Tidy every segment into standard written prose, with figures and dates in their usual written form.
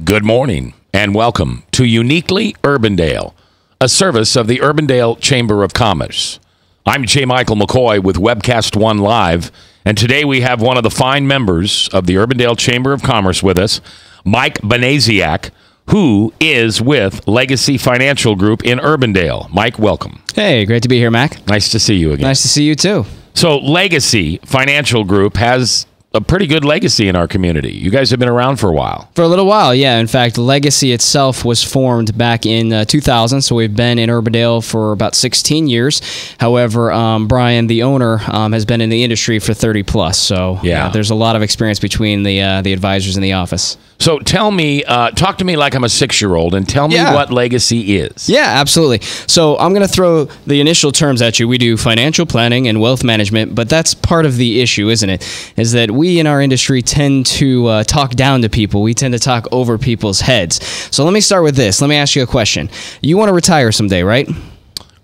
Good morning and welcome to Uniquely Urbandale, a service of the Urbandale Chamber of Commerce. I'm J. Michael McCoy with Webcast One Live, and today we have one of the fine members of the Urbandale Chamber of Commerce with us, Mike Banasiak, who is with Legacy Financial Group in Urbandale. Mike, welcome. Hey, great to be here, Mac. Nice to see you again. Nice to see you too. So Legacy Financial Group has a pretty good legacy in our community. You guys have been around for a while. For a little while, yeah. In fact, Legacy itself was formed back in 2000, so we've been in Urbandale for about 16 years. However, Brian, the owner, has been in the industry for 30 plus, so there's a lot of experience between the advisors in the office. So tell me, talk to me like I'm a 6-year-old and tell me what Legacy is. Yeah, absolutely. So I'm going to throw the initial terms at you. We do financial planning and wealth management, but that's part of the issue, isn't it? Is that we in our industry tend to talk down to people. We tend to talk over people's heads. So let me start with this. Let me ask you a question. You want to retire someday, right?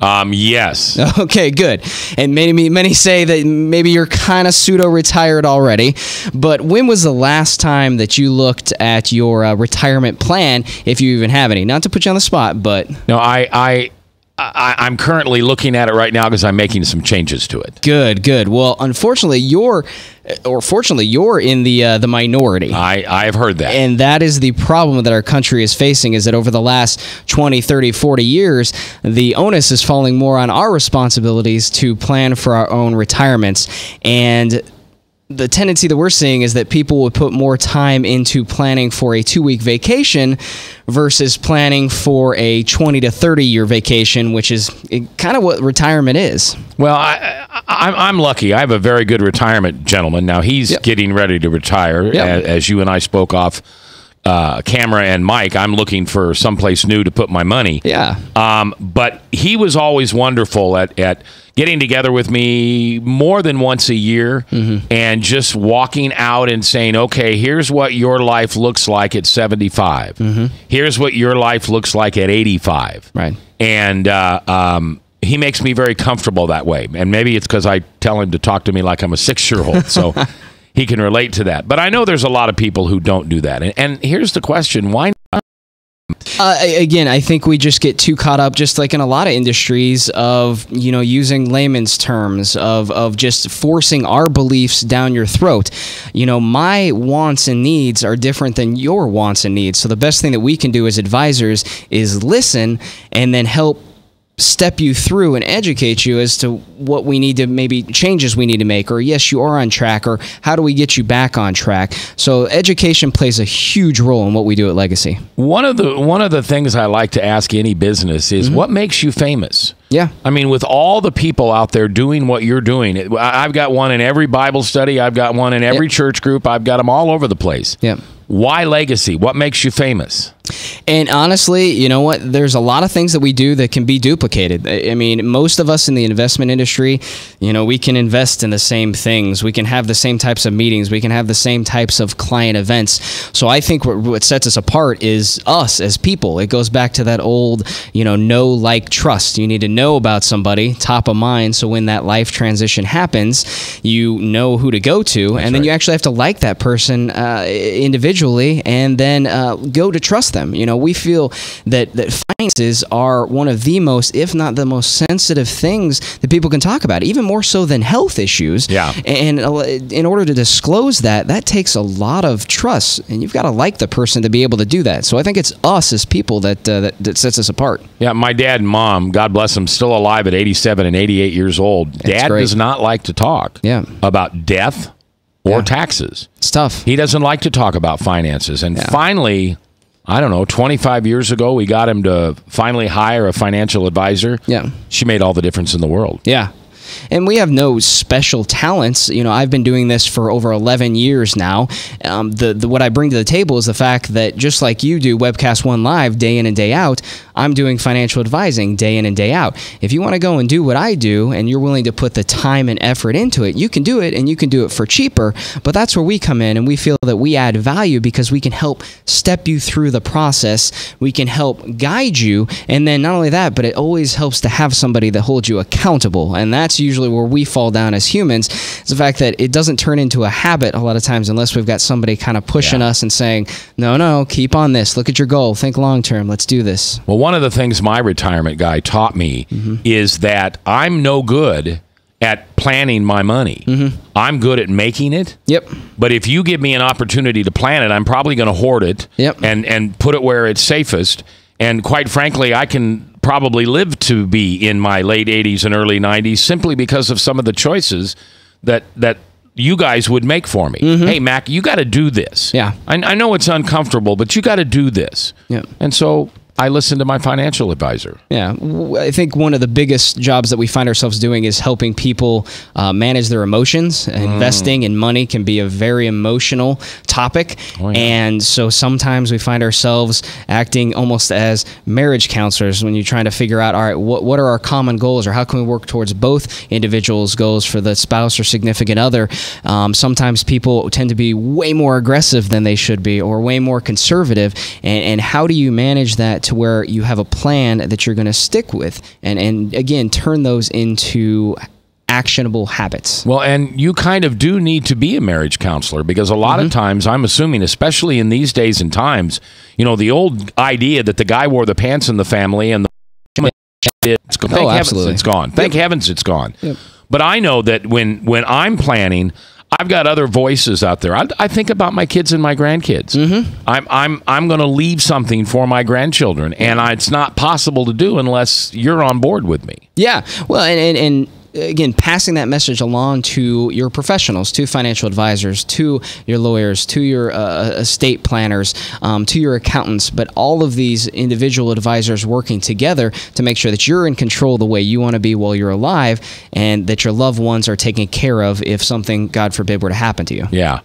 Yes. Okay, good. And many say that maybe you're kind of pseudo-retired already, but when was the last time that you looked at your retirement plan, if you even have any? Not to put you on the spot, but... No, I'm currently looking at it right now because I'm making some changes to it. Good. Well, unfortunately, fortunately, you're in the minority. I've heard that. And that is the problem that our country is facing, is that over the last 20, 30, 40 years, the onus is falling more on our responsibilities to plan for our own retirements. And the tendency that we're seeing is that people would put more time into planning for a 2-week vacation versus planning for a 20 to 30-year vacation, which is kind of what retirement is. Well, I'm lucky. I have a very good retirement gentleman. Now, he's getting ready to retire. As you and I spoke off camera and Mike, I'm looking for someplace new to put my money. But he was always wonderful at getting together with me more than once a year and just walking out and saying, okay, here's what your life looks like at 75. Here's what your life looks like at 85. Right. And he makes me very comfortable that way. And maybe it's because I tell him to talk to me like I'm a 6-year-old. So he can relate to that. But I know there's a lot of people who don't do that. And here's the question, why not? Again, I think we just get too caught up, just like in a lot of industries, of using layman's terms, of just forcing our beliefs down your throat. My wants and needs are different than your wants and needs. So the best thing that we can do as advisors is listen and then help step you through and educate you as to what we need to, maybe changes we need to make, or yes, you are on track, or how do we get you back on track. So education plays a huge role in what we do at Legacy. One of the things I like to ask any business is what makes you famous? Yeah. I mean, with all the people out there doing what you're doing, I've got one in every Bible study. I've got one in every church group. I've got them all over the place. Yeah. Why Legacy? What makes you famous? And honestly, you know what? There's a lot of things that we do that can be duplicated. I mean, most of us in the investment industry, we can invest in the same things. We can have the same types of meetings. We can have the same types of client events. So I think what sets us apart is us as people. It goes back to that old, know, like, trust. You need to know about somebody, top of mind, so when that life transition happens, you know who to go to. And then you actually have to like that person individually, and then go to trust them. We feel that finances are one of the most, if not the most sensitive things that people can talk about, even more so than health issues. Yeah. And in order to disclose that takes a lot of trust, and you've got to like the person to be able to do that. So I think it's us as people that sets us apart. Yeah, my dad and mom, God bless them, still alive at 87 and 88 years old. Dad does not like to talk about death or taxes. It's tough. He doesn't like to talk about finances. And finally, I don't know, 25 years ago, we got him to finally hire a financial advisor. Yeah. She made all the difference in the world. Yeah. And we have no special talents. I've been doing this for over 11 years now. What I bring to the table is the fact that just like you do Webcast One Live day in and day out, I'm doing financial advising day in and day out. If you want to go and do what I do and you're willing to put the time and effort into it, you can do it, and you can do it for cheaper. But that's where we come in, and we feel that we add value because we can help step you through the process. We can help guide you. And then not only that, but it always helps to have somebody that holds you accountable. And that's usually where we fall down as humans. It's the fact that it doesn't turn into a habit a lot of times unless we've got somebody kind of pushing us and saying, no, keep on this. Look at your goal. Think long term. Let's do this. Well, one of the things my retirement guy taught me is that I'm no good at planning my money. I'm good at making it. Yep. But if you give me an opportunity to plan it, I'm probably going to hoard it and put it where it's safest. And quite frankly, I can probably live to be in my late 80s and early 90s simply because of some of the choices that you guys would make for me. Hey, Mac, you got to do this. Yeah. I know it's uncomfortable, but you got to do this. Yeah. And so I listen to my financial advisor. Yeah. I think one of the biggest jobs that we find ourselves doing is helping people manage their emotions. Investing in money can be a very emotional topic. Oh, yeah. And so sometimes we find ourselves acting almost as marriage counselors when you're trying to figure out, all right, what are our common goals, or how can we work towards both individuals' goals for the spouse or significant other? Sometimes people tend to be way more aggressive than they should be, or way more conservative. And how do you manage that to where you have a plan that you're going to stick with, and again, turn those into actionable habits? Well, and you kind of do need to be a marriage counselor, because a lot of times, I'm assuming, especially in these days and times, the old idea that the guy wore the pants in the family and thank heavens it's gone. Thank heavens it's gone. Yep. But I know that when I'm planning, I've got other voices out there. I think about my kids and my grandkids. I'm going to leave something for my grandchildren, and it's not possible to do unless you're on board with me. Yeah. Well, and again, passing that message along to your professionals, to financial advisors, to your lawyers, to your estate planners, to your accountants, but all of these individual advisors working together to make sure that you're in control the way you want to be while you're alive, and that your loved ones are taken care of if something, God forbid, were to happen to you. Yeah.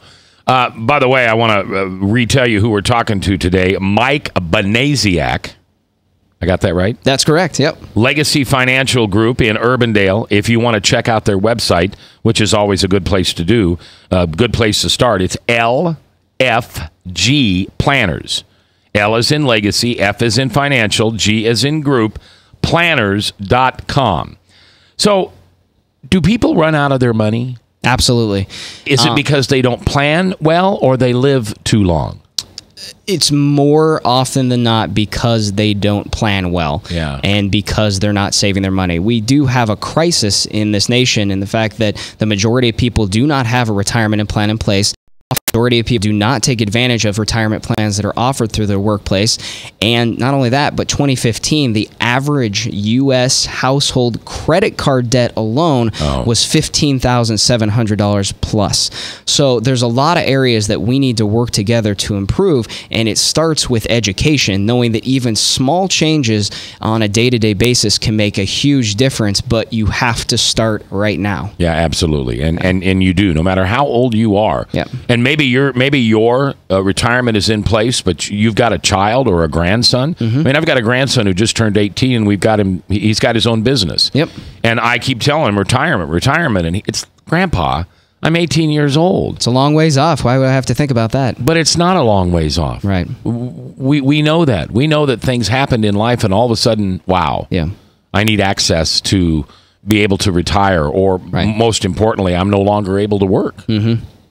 By the way, I want to retell you who we're talking to today. Mike Banasiak. I got that right? That's correct, yep. Legacy Financial Group in Urbandale. If you want to check out their website, which is always a good place to do, a good place to start, it's LFG Planners. L is in Legacy, F is in Financial, G is in Group, planners.com. So, do people run out of their money? Absolutely. Is it because they don't plan well, or they live too long? It's more often than not because they don't plan well, and because they're not saving their money. We do have a crisis in this nation in the fact that the majority of people do not have a retirement plan in place. The majority of people do not take advantage of retirement plans that are offered through their workplace. And not only that, but 2015, the average U.S. household credit card debt alone was $15,700 plus. So there's a lot of areas that we need to work together to improve, and it starts with education, knowing that even small changes on a day-to-day basis can make a huge difference, but you have to start right now. Yeah, absolutely. And you do, no matter how old you are. Yeah. And maybe your retirement is in place, but you've got a child or a grandson. I mean, I've got a grandson who just turned 18, and we've got him. He's got his own business. Yep. And I keep telling him retirement, and it's, Grandpa, I'm 18 years old. It's a long ways off. Why would I have to think about that? But it's not a long ways off. Right. We know that. We know that things happened in life, and all of a sudden, wow. Yeah. I need access to be able to retire, or most importantly, I'm no longer able to work.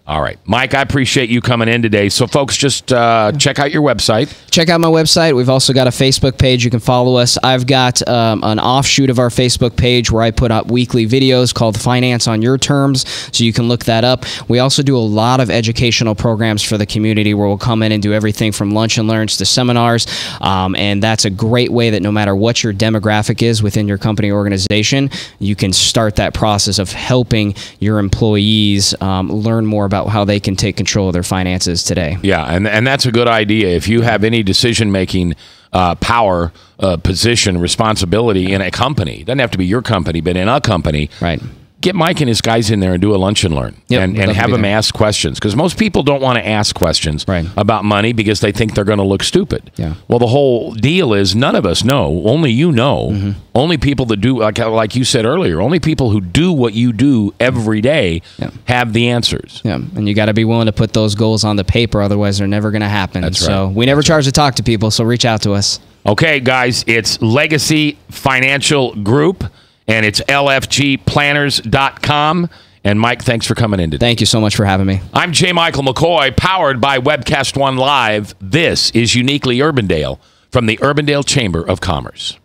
All right. Mike, I appreciate you coming in today. So, folks, just check out your website. Check out my website. We've also got a Facebook page. You can follow us. I've got an offshoot of our Facebook page where I put up weekly videos called Finance on Your Terms, so you can look that up. We also do a lot of educational programs for the community where we'll come in and do everything from lunch and learns to seminars, and that's a great way that no matter what your demographic is within your company organization, you can start that process of helping your employees learn more about how they can take control of their finances today. Yeah, and that's a good idea. If you have any decision-making power, position, responsibility in a company, it doesn't have to be your company, but in a company, get Mike and his guys in there and do a lunch and learn, and have them ask questions, because most people don't want to ask questions about money because they think they're going to look stupid. Yeah. Well, the whole deal is none of us know. Only you know. Only people that do, like you said earlier, only people who do what you do every day have the answers. Yeah, and you got to be willing to put those goals on the paper, otherwise they're never going to happen. That's so right. we never charge to talk to people, so reach out to us. Okay, guys, it's Legacy Financial Group, and it's lfgplanners.com. And Mike, thanks for coming in today. Thank you so much for having me. I'm J. Michael McCoy, powered by Webcast One Live. This is Uniquely Urbandale from the Urbandale Chamber of Commerce.